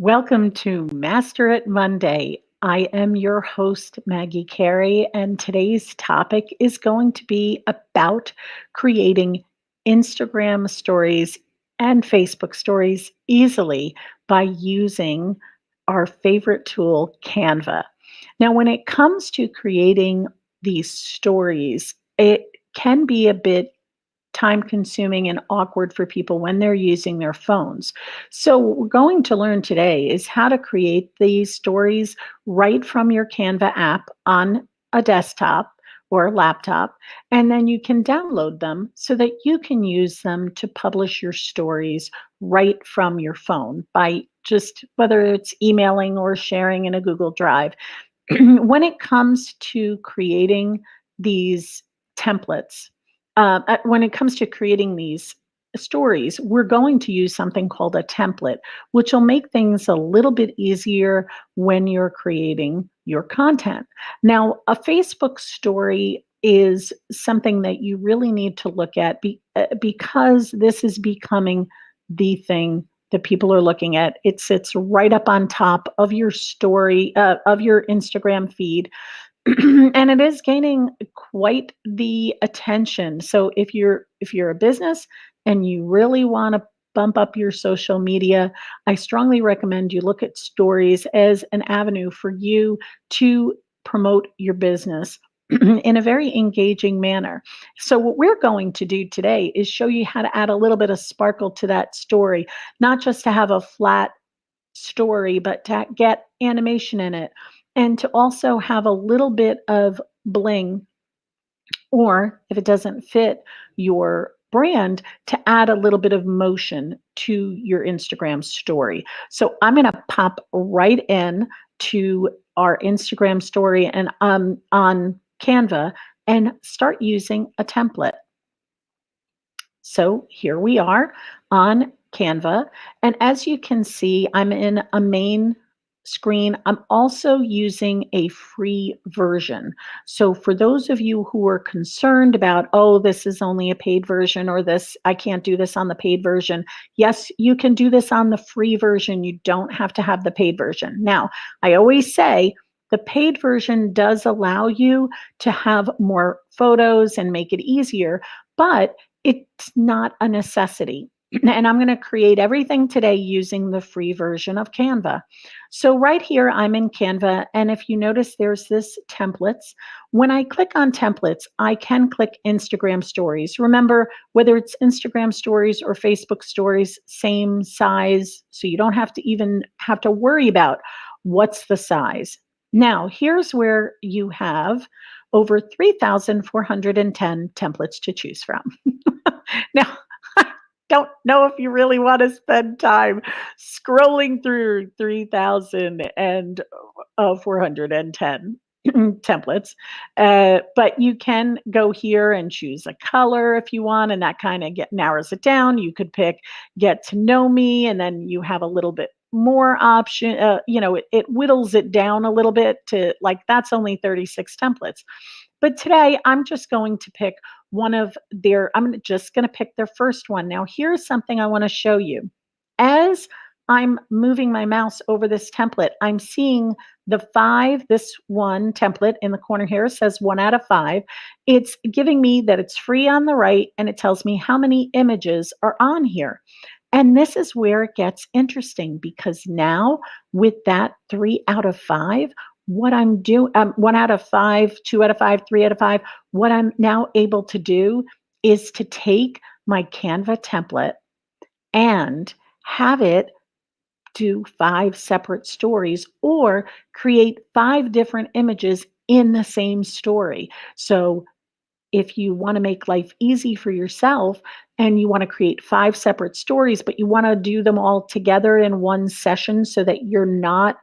Welcome to Master It Monday. I am your host, Maggie Carey, and today's topic is going to be about creating Instagram stories and Facebook stories easily by using our favorite tool, Canva. Now, when it comes to creating these stories, it can be a bit time consuming and awkward for people when they're using their phones. So, what we're going to learn today is how to create these stories right from your Canva app on a desktop or a laptop. And then you can download them so that you can use them to publish your stories right from your phone by just whether it's emailing or sharing in a Google Drive. When it comes to creating these templates, when it comes to creating these stories, we're going to use something called a template, which will make things a little bit easier when you're creating your content. Now, a Facebook story is something that you really need to look at because this is becoming the thing that people are looking at. It sits right up on top of your story, of your Instagram feed. And it is gaining quite the attention. So if you're a business and you really want to bump up your social media, I strongly recommend you look at stories as an avenue for you to promote your business in a very engaging manner. So what we're going to do today is show you how to add a little bit of sparkle to that story, not just to have a flat story, but to get animation in it and to also have a little bit of bling, or if it doesn't fit your brand, to add a little bit of motion to your Instagram story. So I'm going to pop right in to our Instagram story and on Canva and start using a template. So here we are on Canva. And as you can see, I'm in a main screen. I'm also using a free version. So for those of you who are concerned about, oh, this is only a paid version, or this, I can't do this on the paid version. Yes, you can do this on the free version. You don't have to have the paid version. Now, I always say, the paid version does allow you to have more photos and make it easier, but it's not a necessity. And I'm going to create everything today using the free version of Canva. So right here, I'm in Canva. And if you notice, there's this templates. When I click on templates, I can click Instagram stories. Remember, whether it's Instagram stories or Facebook stories, same size. So you don't have to even have to worry about what's the size. Now, here's where you have over 3,410 templates to choose from. Now, I don't know if you really want to spend time scrolling through 3,410 templates, but you can go here and choose a color if you want, and that kind of narrows it down. You could pick get to know me, and then you have a little bit more option. It whittles it down a little bit to like that's only 36 templates. But today I'm just going to pick I'm just going to pick their first one. Now, here's something I want to show you. As I'm moving my mouse over this template, I'm seeing this one template in the corner here says 1 out of 5. It's giving me that it's free on the right, and it tells me how many images are on here. And this is where it gets interesting because now with that 3 out of 5, what I'm doing, 1 out of 5, 2 out of 5, 3 out of 5, what I'm now able to do is to take my Canva template and have it do 5 separate stories or create 5 different images in the same story. So if you want to make life easy for yourself and you want to create 5 separate stories, but you want to do them all together in one session so that you're not,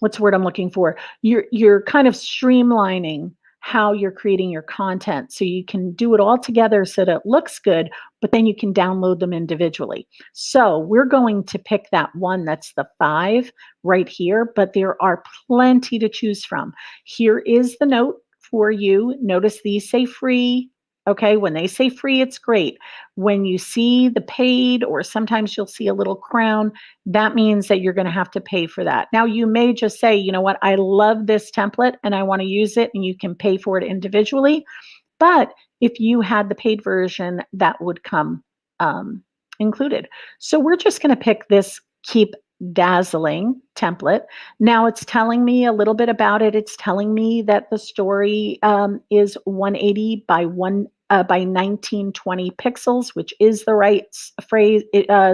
what's the word I'm looking for? You're kind of streamlining how you're creating your content so you can do it all together so that it looks good, but then you can download them individually. So we're going to pick that one that's the 5 right here, but there are plenty to choose from. Here is the note for you. Notice these say free. Okay, when they say free, it's great. When you see the paid, or sometimes you'll see a little crown, that means that you're going to have to pay for that. Now, you may just say, you know what, I love this template and I want to use it, and you can pay for it individually. But if you had the paid version, that would come um, included. So we're just going to pick this Keep Dazzling template. Now it's telling me a little bit about it. It's telling me that the story is 180 by 1920 pixels, which is the right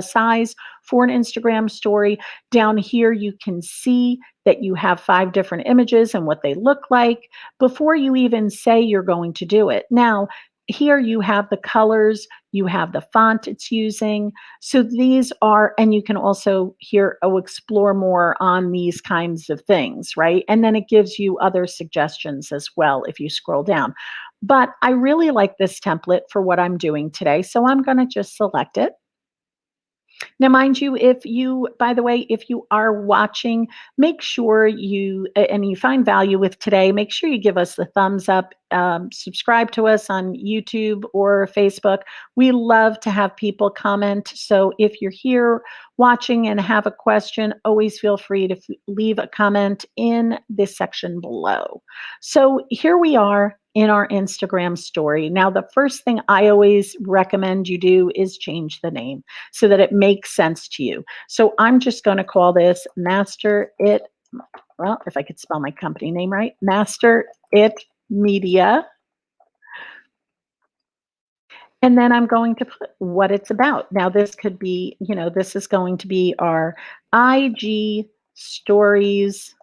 size for an Instagram story. Down here, you can see that you have 5 different images and what they look like before you even say you're going to do it. Now, here you have the colors, you have the font it's using. So these are, and you can also here explore more on these kinds of things, right? And then it gives you other suggestions as well if you scroll down. But I really like this template for what I'm doing today. So I'm going to just select it. Now, mind you, if you, by the way, if you are watching, make sure and you find value with today, make sure you give us the thumbs up, subscribe to us on YouTube or Facebook. We love to have people comment. So if you're here watching and have a question, always feel free to leave a comment in this section below. So here we are in our Instagram story. Now, the first thing I always recommend you do is change the name so that it makes sense to you. So I'm just going to call this Master It, well, if I could spell my company name right, Master It Media. And then I'm going to put what it's about. Now, this could be, this is going to be our IG stories.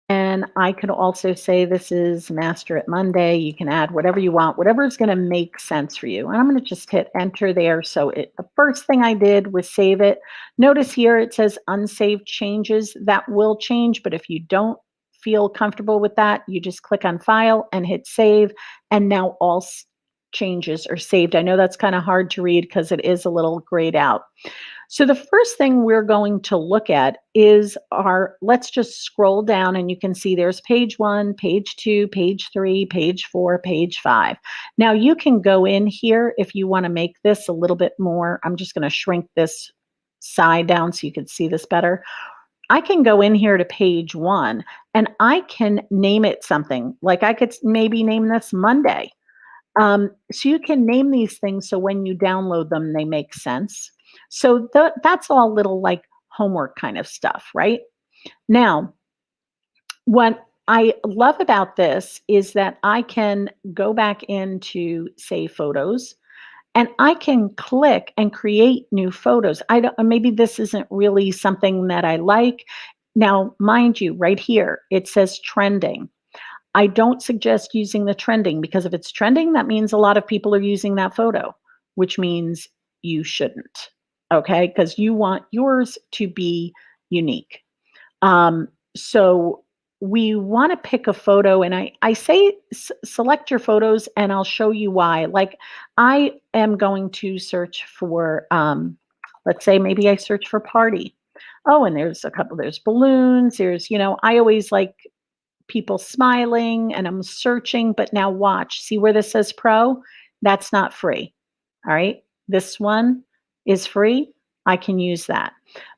And I could also say this is Master It Monday. You can add whatever you want, whatever is going to make sense for you. And I'm going to just hit enter there. So the first thing I did was save it. Notice here it says unsaved changes. That will change, but if you don't feel comfortable with that, you just click on file and hit save. And now all changes are saved. I know that's kind of hard to read because it is a little grayed out. So the first thing we're going to look at is let's just scroll down and you can see there's page 1, page 2, page 3, page 4, page 5. Now you can go in here if you want to make this a little bit more. I'm just going to shrink this side down so you can see this better. I can go in here to page 1 and I can name it something. Like I could maybe name this Monday. So you can name these things so when you download them, they make sense. So that's all little like homework kind of stuff, right? Now, what I love about this is that I can go back into, say, photos, and I can click and create new photos. I don't, maybe this isn't really something that I like. Now, mind you, right here, it says trending. I don't suggest using the trending because if it's trending, that means a lot of people are using that photo, which means you shouldn't. Okay. Because you want yours to be unique. So we want to pick a photo, and I say select your photos, and I'll show you why. Like I am going to search for, let's say maybe I search for party. Oh, and there's balloons. I always like people smiling and I'm searching, but now watch. See where this says pro? That's not free. All right. This one is free. I can use that.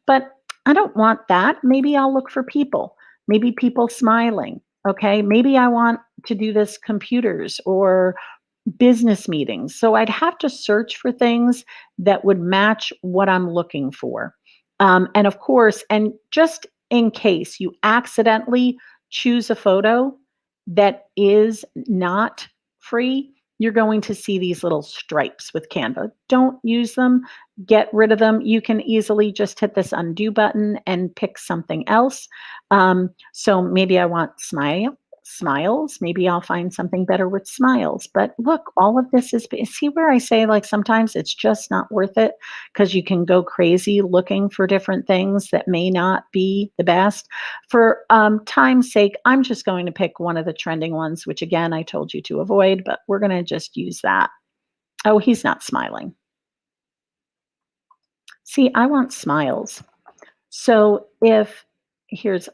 But I don't want that. Maybe I'll look for people, maybe people smiling. Okay. Maybe I want to do this computers or business meetings. So I'd have to search for things that would match what I'm looking for. And of course, and just in case you accidentally choose a photo that is not free, you're going to see these little stripes with Canva. Don't use them, get rid of them. You can easily just hit this undo button and pick something else. So maybe I want smiles. Maybe I'll find something better with smiles. But look, all of this is, see where I say like sometimes it's just not worth it because you can go crazy looking for different things that may not be the best. For time's sake, I'm just going to pick one of the trending ones, which again, I told you to avoid, but we're going to just use that. Oh, he's not smiling. See, I want smiles. So if here's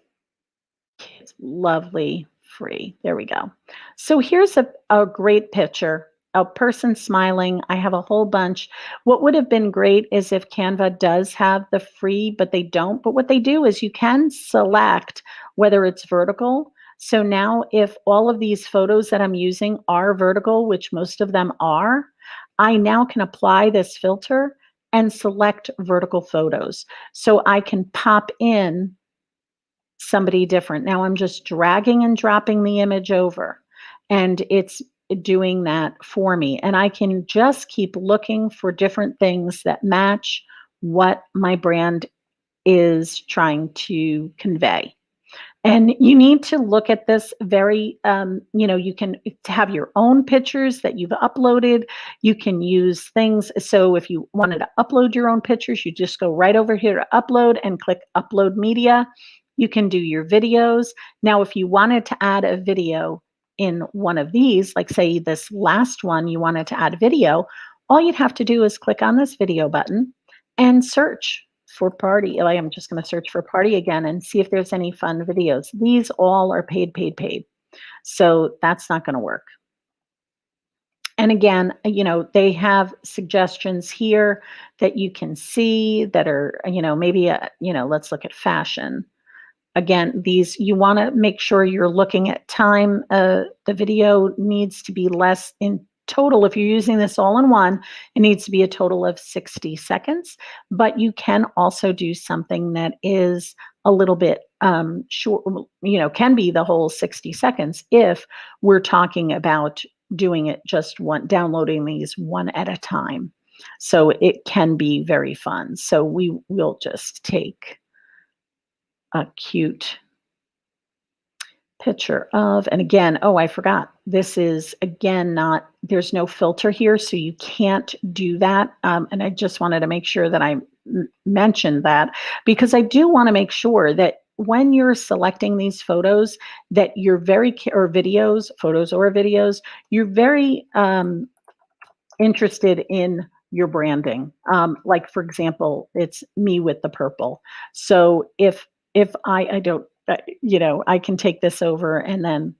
his lovely free. There we go. So here's a great picture. A person smiling. I have a whole bunch. What would have been great is if Canva does have the free, but they don't. But what they do is you can select whether it's vertical. So now, if all of these photos that I'm using are vertical, which most of them are, I now can apply this filter and select vertical photos. So I can pop in somebody different. Now I'm just dragging and dropping the image over, and it's doing that for me. And I can just keep looking for different things that match what my brand is trying to convey. And you need to look at this very, you can have your own pictures that you've uploaded. You can use things. So if you wanted to upload your own pictures, you just go right over here to upload and click upload media. You can do your videos. Now, if you wanted to add a video in one of these, like say this last one, you wanted to add video, all you'd have to do is click on this video button and search for party. Like I'm just going to search for party again and see if there's any fun videos. These all are paid, paid, paid. So that's not going to work. And again, they have suggestions here that you can see that are, maybe, let's look at fashion. Again, these, you want to make sure you're looking at time. The video needs to be less in total. If you're using this all in one, it needs to be a total of 60 seconds. But you can also do something that is a little bit short, can be the whole 60 seconds if we're talking about doing it just one, downloading these one at a time. So it can be very fun. So we will just take a cute picture of, and again, oh, I forgot. This is again not, there's no filter here, so you can't do that. And I just wanted to make sure that I mentioned that because I do want to make sure that when you're selecting these photos, that you're very, or videos, photos or videos, you're very interested in your branding. Like for example, it's me with the purple. So if I don't, I can take this over and then,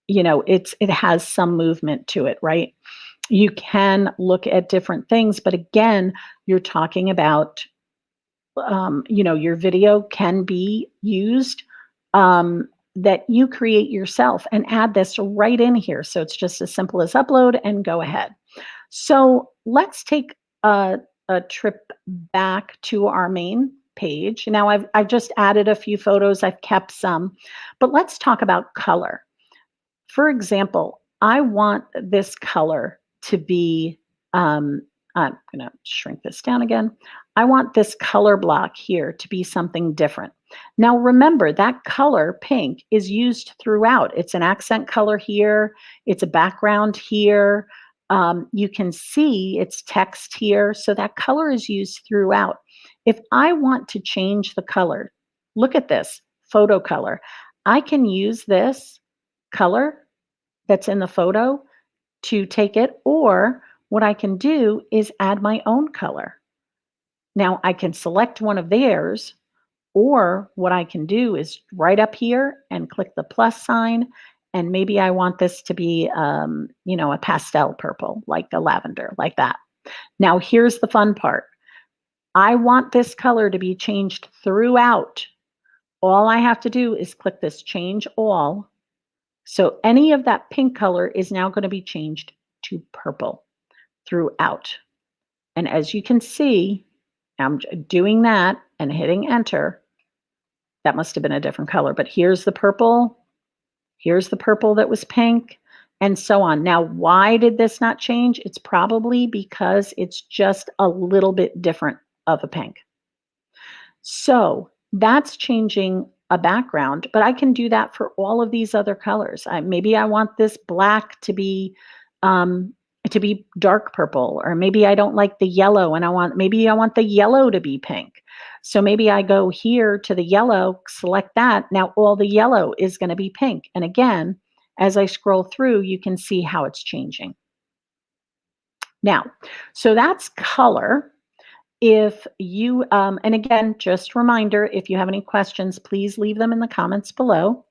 it has some movement to it, right? You can look at different things, but again, you're talking about, your video can be used that you create yourself and add this right in here. So it's just as simple as upload and go ahead. So let's take a trip back to our main page. Now I've just added a few photos, I've kept some, but let's talk about color. For example, I want this color to be, I'm going to shrink this down again. I want this color block here to be something different. Now remember that color pink is used throughout. It's an accent color here. It's a background here. You can see it's text here. So that color is used throughout. If I want to change the color, look at this photo color. I can use this color that's in the photo to take it, or what I can do is add my own color. Now I can select one of theirs, or what I can do is right up here and click the plus sign. And maybe I want this to be, a pastel purple, like a lavender, like that. Now here's the fun part. I want this color to be changed throughout. All I have to do is click this change all. So any of that pink color is now going to be changed to purple throughout. And as you can see, I'm doing that and hitting enter. That must have been a different color, but here's the purple that was pink, and so on. Now, why did this not change? It's probably because it's just a little bit different of a pink. So that's changing a background, but I can do that for all of these other colors. Maybe I want this black to be dark purple, or maybe I don't like the yellow and maybe I want the yellow to be pink. So maybe I go here to the yellow, select that. Now all the yellow is going to be pink. And again, as I scroll through, you can see how it's changing. Now, so that's color. If you, and again, just reminder, if you have any questions, please leave them in the comments below.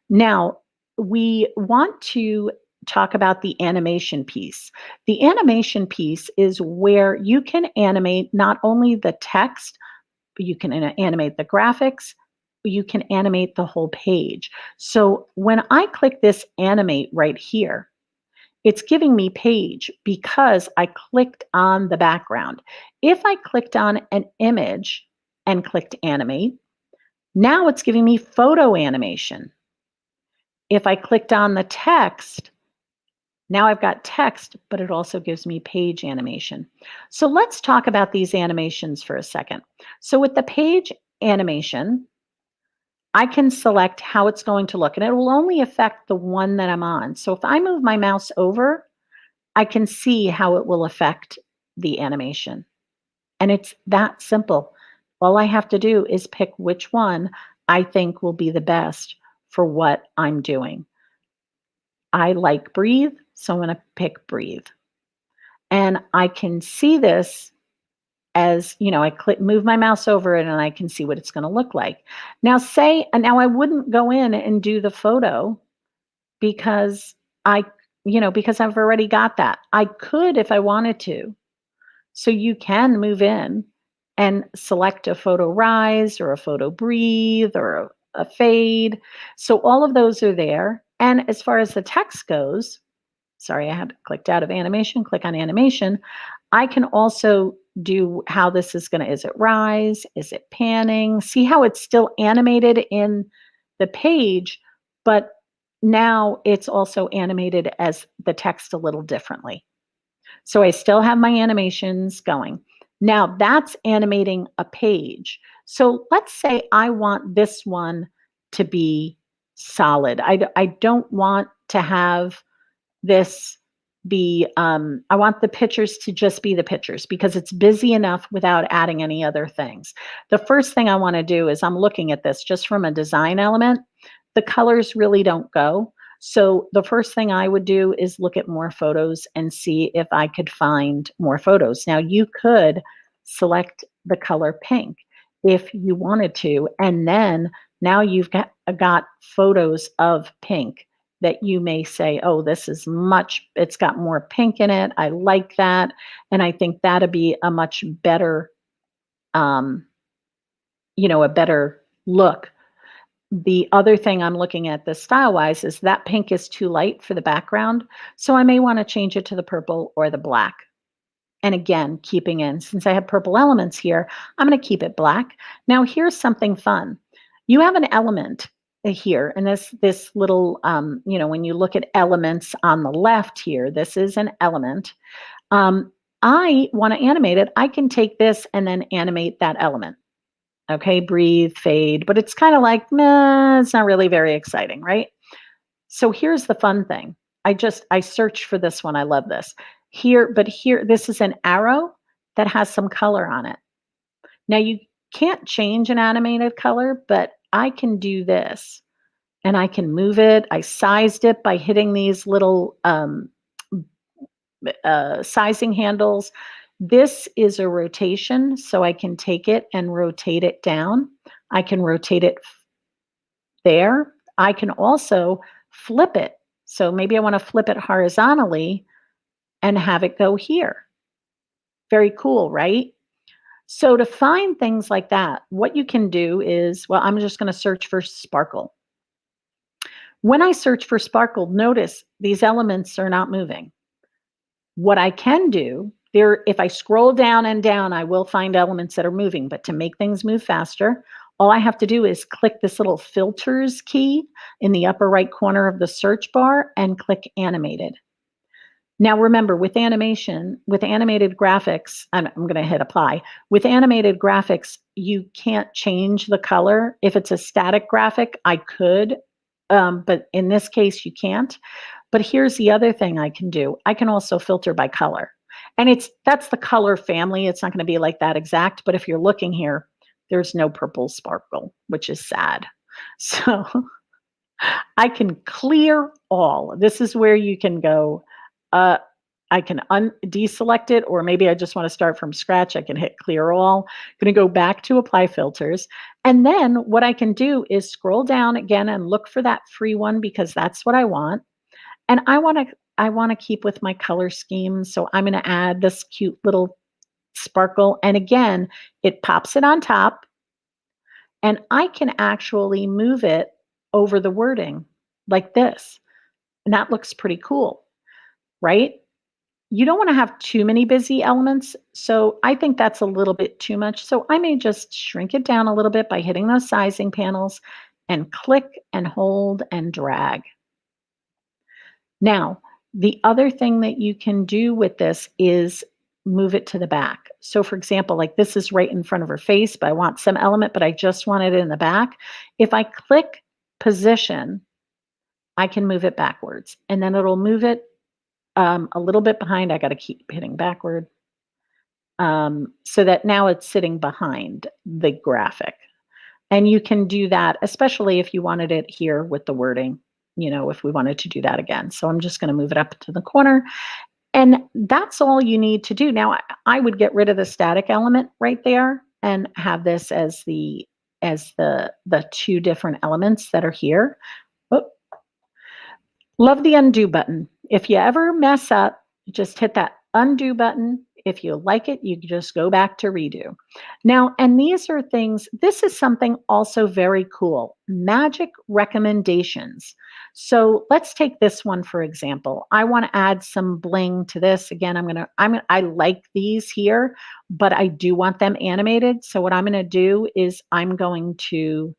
Now, we want to talk about the animation piece. The animation piece is where you can animate not only the text, but you can animate the graphics, you can animate the whole page. So when I click this animate right here, it's giving me page because I clicked on the background. If I clicked on an image and clicked animate, now it's giving me photo animation. If I clicked on the text, now I've got text, but it also gives me page animation. So let's talk about these animations for a second. So with the page animation, I can select how it's going to look, and it will only affect the one that I'm on. So if I move my mouse over, I can see how it will affect the animation. And it's that simple. All I have to do is pick which one I think will be the best for what I'm doing. I like breathe, so I'm going to pick breathe. And I can see this as, I move my mouse over it and I can see what it's going to look like. Now I wouldn't go in and do the photo because because I've already got that. I could if I wanted to. So you can move in and select a photo rise or a photo breathe or a fade. So all of those are there. And as far as the text goes, sorry, I had clicked out of animation, click on animation. I can also do how this is going to, is it rise? Is it panning? See how it's still animated in the page, but now it's also animated as the text a little differently. So I still have my animations going. Now that's animating a page. So let's say I want this one to be solid. I don't want to have this be, I want the pictures to just be the pictures because it's busy enough without adding any other things. The first thing I want to do is I'm looking at this just from a design element. The colors really don't go. So the first thing I would do is look at more photos and see if I could find more photos. Now you could select the color pink if you wanted to, and then now you've got photos of pink that you may say, oh, it's got more pink in it. I like that. And I think that'd be a much better, um, a better look. The other thing I'm looking at this style wise is that pink is too light for the background. So I may want to change it to the purple or the black. And again, keeping in, since I have purple elements here, I'm going to keep it black. Now here's something fun. You have an element here, and this little, when you look at elements on the left here, this is an element. I want to animate it. I can take this and then animate that element. Okay, breathe, fade, but it's kind of like, nah, it's not really very exciting, right? So here's the fun thing. I searched for this one. I love this. Here, this is an arrow that has some color on it. Now you can't change an animated color, but I can do this and I can move it. I sized it by hitting these little sizing handles. This is a rotation, so I can take it and rotate it down. I can rotate it there. I can also flip it. So maybe I want to flip it horizontally and have it go here. Very cool, right? So to find things like that, what you can do is, well, I'm just going to search for sparkle. When I search for sparkle, notice these elements are not moving. What I can do, if I scroll down and down, I will find elements that are moving, but to make things move faster, all I have to do is click this little filters key in the upper right corner of the search bar and click animated. Now remember, with animated graphics, I'm going to hit apply. With animated graphics, you can't change the color. If it's a static graphic, I could, but in this case, you can't. But here's the other thing I can do. I can also filter by color. And that's the color family. It's not going to be like that exact, but if you're looking here, there's no purple sparkle, which is sad. So I can clear all. This is where you can go, deselect it, or maybe I just want to start from scratch. I can hit clear all. Going to go back to apply filters. And then what I can do is scroll down again and look for that free one because that's what I want. And I want to keep with my color scheme. So I'm going to add this cute little sparkle. And again, it pops it on top and I can actually move it over the wording like this. And that looks pretty cool, right? You don't want to have too many busy elements. So I think that's a little bit too much. So I may just shrink it down a little bit by hitting those sizing panels and click and hold and drag. Now, the other thing that you can do with this is move it to the back. So for example, like this is right in front of her face, but I want some element, but I just want it in the back. If I click position, I can move it backwards and then it'll move it a little bit behind. I got to keep hitting backward so that now it's sitting behind the graphic. And you can do that, especially if you wanted it here with the wording, if we wanted to do that again. So I'm just going to move it up to the corner. And that's all you need to do. Now, I would get rid of the static element right there and have this as the two different elements that are here. Oh, love the undo button. If you ever mess up, just hit that undo button. If you like it, you can just go back to redo. Now, and these are things, this is something also very cool, magic recommendations. So let's take this one, for example. I want to add some bling to this. Again, I like these here, but I do want them animated. So what I'm going to do is I'm going to,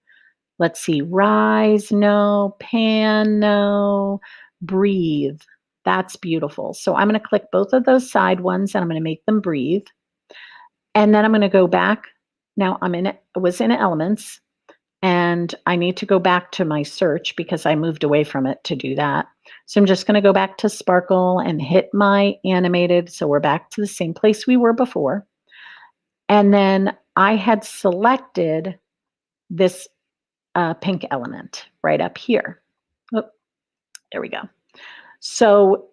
let's see, rise, no, pan, no, breathe. That's beautiful. So I'm going to click both of those side ones and I'm going to make them breathe. And then I'm going to go back. Now I was in elements and I need to go back to my search because I moved away from it to do that. So I'm just going to go back to sparkle and hit my animated. So we're back to the same place we were before. And then I had selected this pink element right up here. Oh, there we go. So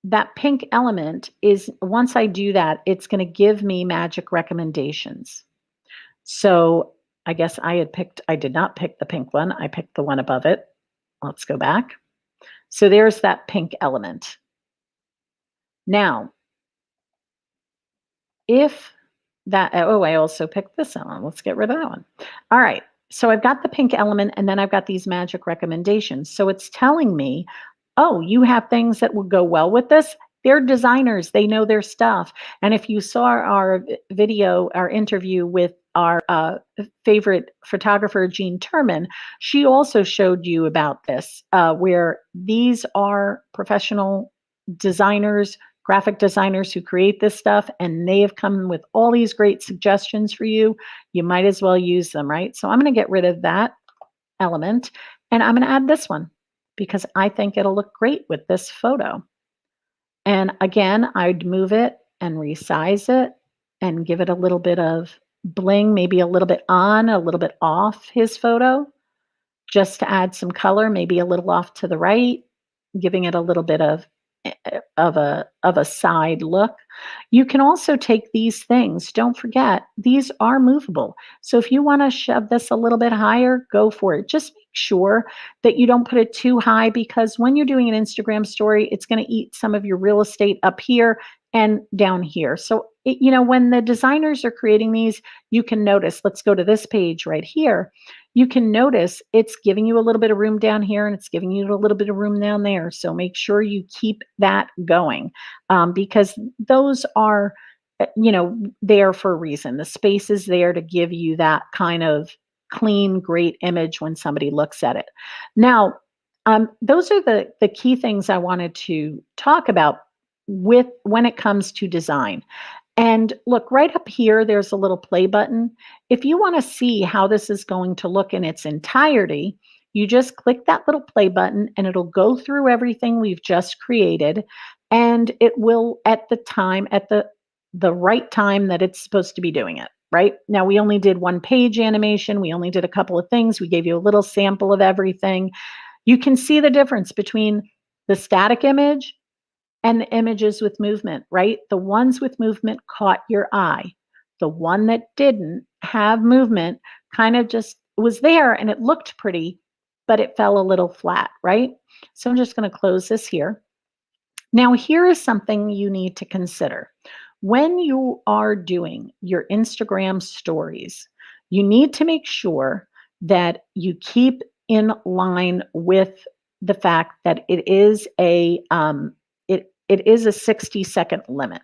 that pink element is, once I do that, it's going to give me magic recommendations. So I guess I did not pick the pink one. I picked the one above it. Let's go back. So there's that pink element. Now, if that, I also picked this one. Let's get rid of that one. All right. So I've got the pink element and then I've got these magic recommendations. So it's telling me, oh, you have things that will go well with this. They're designers. They know their stuff. And if you saw our video, our interview with our favorite photographer, Jean Turman, she also showed you about this, where these are professional designers, graphic designers who create this stuff, and they have come with all these great suggestions for you. You might as well use them, right? So I'm going to get rid of that element and I'm going to add this one because I think it'll look great with this photo. And again, I'd move it and resize it and give it a little bit of bling, maybe a little bit on, a little bit off his photo, just to add some color, maybe a little off to the right, giving it a little bit of a side look. You can also take these things. Don't forget, these are movable. So if you want to shove this a little bit higher, go for it. Just make sure that you don't put it too high because when you're doing an Instagram story, it's going to eat some of your real estate up here and down here. So, when the designers are creating these, you can notice, let's go to this page right here. You can notice it's giving you a little bit of room down here and it's giving you a little bit of room down there. So make sure you keep that going because those are, there for a reason. The space is there to give you that kind of clean, great image when somebody looks at it. Now, those are the key things I wanted to talk about when it comes to design. And look, right up here, there's a little play button. If you want to see how this is going to look in its entirety, you just click that little play button and it'll go through everything we've just created. And it will at the right time that it's supposed to be doing it, right? Now, we only did one page animation. We only did a couple of things. We gave you a little sample of everything. You can see the difference between the static image and the images with movement, right? The ones with movement caught your eye. The one that didn't have movement kind of just was there and it looked pretty, but it fell a little flat, right? So I'm just going to close this here. Now, here is something you need to consider. When you are doing your Instagram stories, you need to make sure that you keep in line with the fact that it is a 60-second limit.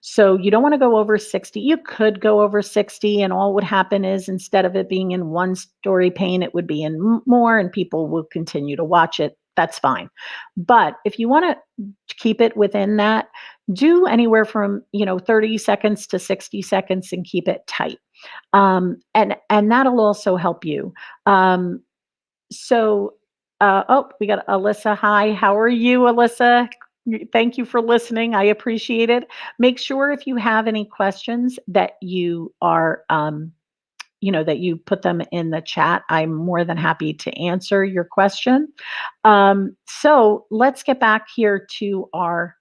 So you don't want to go over 60. You could go over 60, and all would happen is instead of it being in one story pane, it would be in more, and people will continue to watch it. That's fine. But if you want to keep it within that, do anywhere from 30 seconds to 60 seconds and keep it tight. And that'll also help you. Um, so, oh, we got Alyssa. Hi, how are you, Alyssa? Thank you for listening. I appreciate it. Make sure if you have any questions that you are, that you put them in the chat. I'm more than happy to answer your question. So let's get back here to our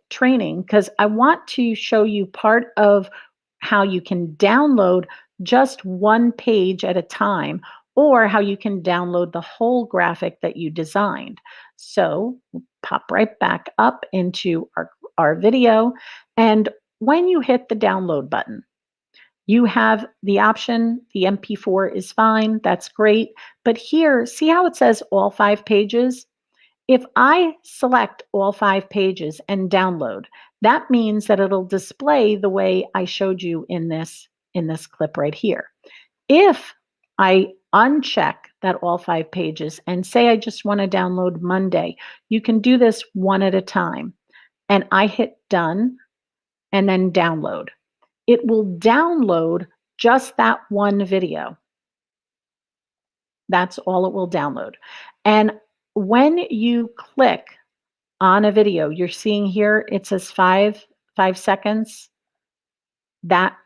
training because I want to show you part of how you can download just one page at a time or how you can download the whole graphic that you designed. So we'll pop right back up into our video. And when you hit the download button, you have the option, the MP4 is fine, that's great. But here, see how it says all 5 pages? If I select all 5 pages and download, that means that it'll display the way I showed you in this clip right here. If I uncheck that all 5 pages and say I just want to download Monday, you can do this one at a time. And I hit done and then download. It will download just that one video. That's all it will download. And when you click on a video, you're seeing here, it says 5 seconds. That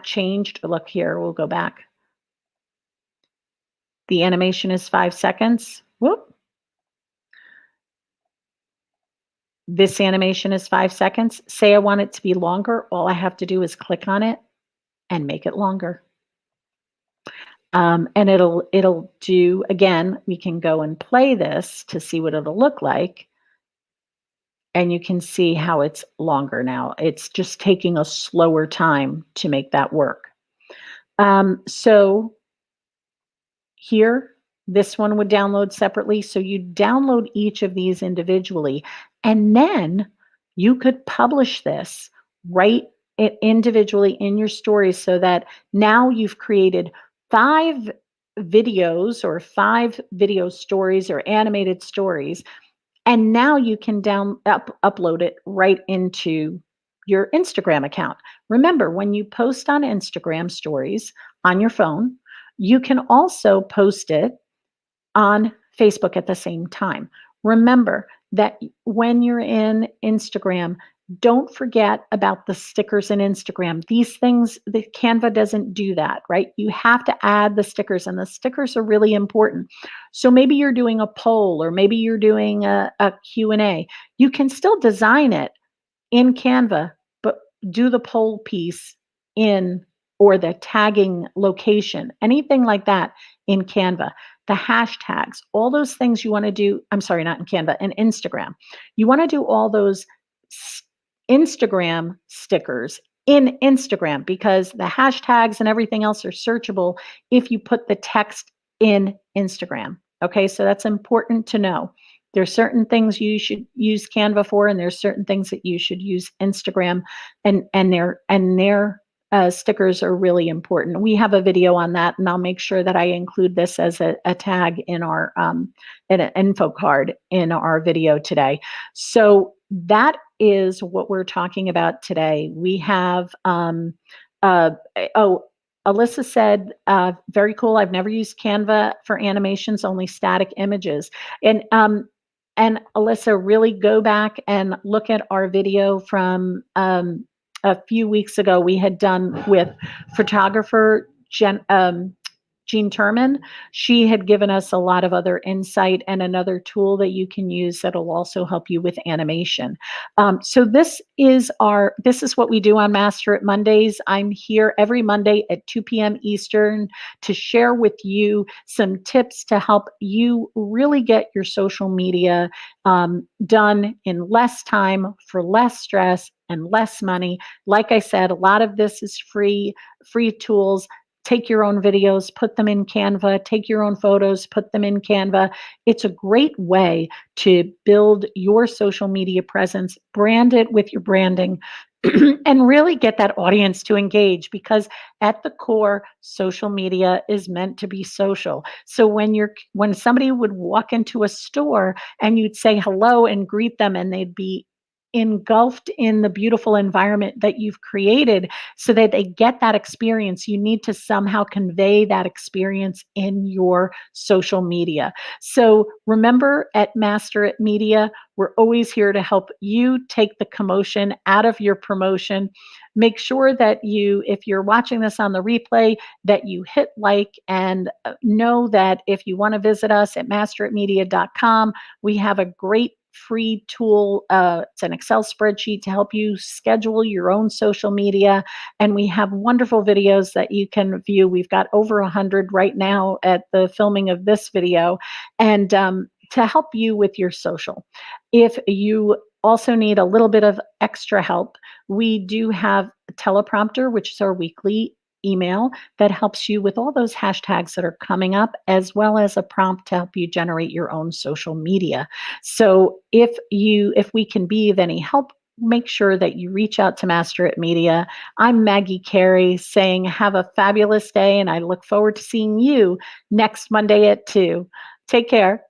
changed. Look here, we'll go back. The animation is 5 seconds. Whoop. This animation is 5 seconds. Say I want it to be longer. All I have to do is click on it and make it longer. And it'll do, again, we can go and play this to see what it'll look like. And you can see how it's longer now. It's just taking a slower time to make that work. So here, this one would download separately. So you download each of these individually, and then you could publish this right individually in your stories so that now you've created 5 videos or 5 video stories or animated stories. And now you can upload it right into your Instagram account. Remember, when you post on Instagram stories on your phone, you can also post it on Facebook at the same time. Remember that when you're in Instagram, don't forget about the stickers in Instagram. These things, the Canva doesn't do that, right? You have to add the stickers, and the stickers are really important. So maybe you're doing a poll, or maybe you're doing a Q&A. You can still design it in Canva, but do the poll piece in, or the tagging location, anything like that in Canva. The hashtags, all those things you want to do. I'm sorry, not in Canva, in Instagram. You want to do all those Instagram stickers in Instagram because the hashtags and everything else are searchable if you put the text in Instagram. Okay, so that's important to know. There's certain things you should use Canva for, and there's certain things that you should use Instagram, and their stickers are really important. We have a video on that, and I'll make sure that I include this as a tag in our in an info card in our video today. So that is what we're talking about today. We have Alyssa said, very cool. I've never used Canva for animations, only static images. And Alyssa, really go back and look at our video from a few weeks ago we had done with photographer Jean Turman, she had given us a lot of other insight and another tool that you can use that'll also help you with animation. So this is what we do on Master It Mondays. I'm here every Monday at 2 p.m. Eastern to share with you some tips to help you really get your social media done in less time for less stress and less money. Like I said, a lot of this is free tools. Take your own videos, put them in Canva, take your own photos, put them in Canva. It's a great way to build your social media presence, brand it with your branding, and really get that audience to engage because at the core, social media is meant to be social. So when somebody would walk into a store and you'd say hello and greet them and they'd be engulfed in the beautiful environment that you've created so that they get that experience, you need to somehow convey that experience in your social media. So remember, at Master It Media, we're always here to help you take the commotion out of your promotion. Make sure that if you're watching this on the replay, that you hit like and know that if you want to visit us at masteritmedia.com, we have a great free tool. It's an Excel spreadsheet to help you schedule your own social media. And we have wonderful videos that you can view. We've got over 100 right now at the filming of this video. And to help you with your social. If you also need a little bit of extra help, we do have a teleprompter, which is our weekly email that helps you with all those hashtags that are coming up, as well as a prompt to help you generate your own social media. So if we can be of any help, make sure that you reach out to Master It Media. I'm Maggie Carey saying have a fabulous day, and I look forward to seeing you next Monday at 2. Take care.